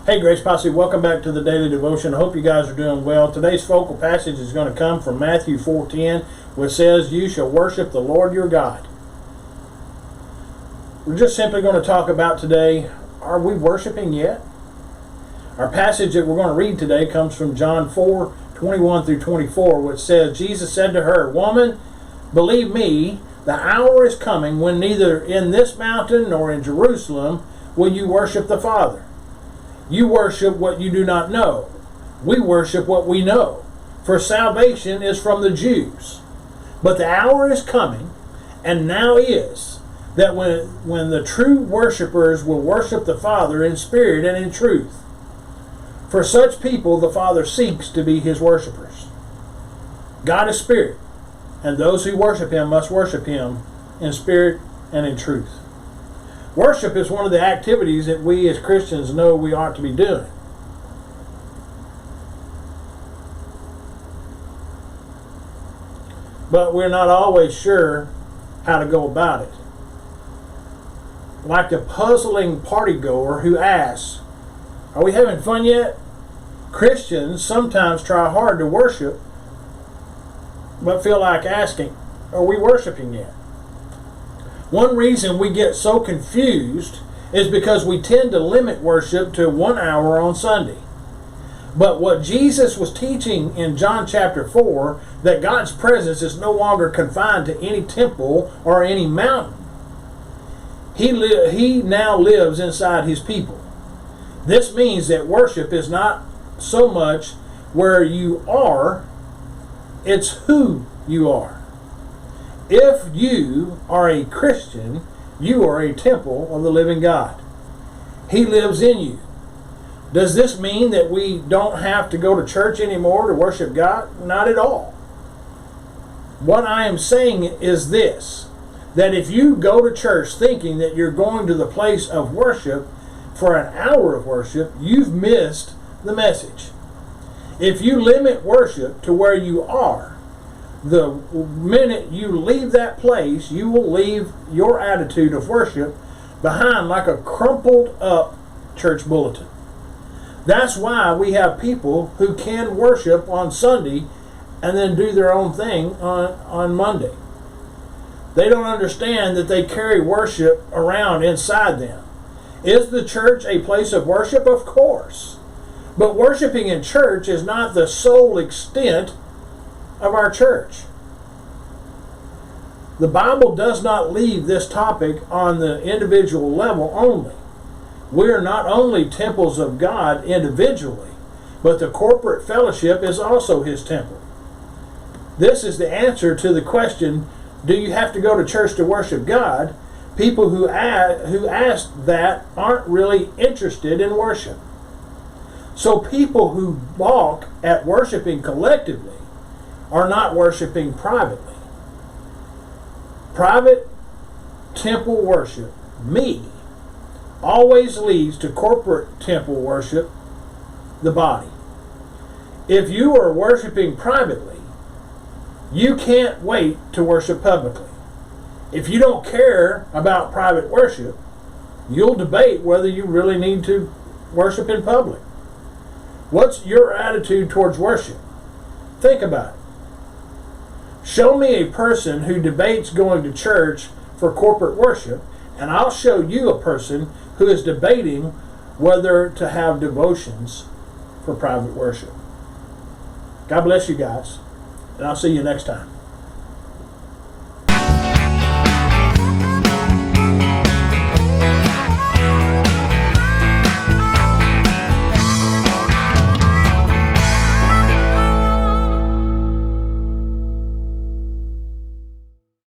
Hey Grace Posse, welcome back to the Daily Devotion. I hope you guys are doing well. Today's focal passage is going to come from Matthew 4:10, which says, "You shall worship the Lord your God." We're just simply going to talk about today, are we worshiping yet? Our passage that we're going to read today comes from John 4:21 through 24, which says, Jesus said to her, "Woman, believe me, the hour is coming when neither in this mountain nor in Jerusalem will you worship the Father. You worship what you do not know. We worship what we know, for salvation is from the Jews. But the hour is coming, and now is, that when the true worshipers will worship the Father in spirit and in truth. For such people the Father seeks to be his worshipers. God is spirit, and those who worship him must worship him in spirit and in truth." Worship is one of the activities that we as Christians know we ought to be doing. But we're not always sure how to go about it. Like the puzzling partygoer who asks, "Are we having fun yet?" Christians sometimes try hard to worship, but feel like asking, "Are we worshiping yet?" One reason we get so confused is because we tend to limit worship to 1 hour on Sunday. But what Jesus was teaching in John chapter 4, that God's presence is no longer confined to any temple or any mountain. He now lives inside his people. This means that worship is not so much where you are, it's who you are. If you are a Christian, you are a temple of the living God. He lives in you. Does this mean that we don't have to go to church anymore to worship God? Not at all. What I am saying is this, that if you go to church thinking that you're going to the place of worship for an hour of worship, you've missed the message. If you limit worship to where you are, the minute you leave that place, you will leave your attitude of worship behind like a crumpled up church bulletin. That's why we have people who can worship on Sunday and then do their own thing on Monday. They don't understand that they carry worship around inside them. Is the church a place of worship? Of course. But worshiping in church is not the sole extent of our church. The Bible does not leave this topic on the individual level only. We are not only temples of God individually, but the corporate fellowship is also his temple. This is the answer to the question, do you have to go to church to worship God? People who ask that aren't really interested in worship. So people who balk at worshiping collectively are not worshiping privately. Private temple worship, me, always leads to corporate temple worship, the body. If you are worshiping privately, you can't wait to worship publicly. If you don't care about private worship, you'll debate whether you really need to worship in public. What's your attitude towards worship? Think about it. Show me a person who debates going to church for corporate worship, and I'll show you a person who is debating whether to have devotions for private worship. God bless you guys, and I'll see you next time.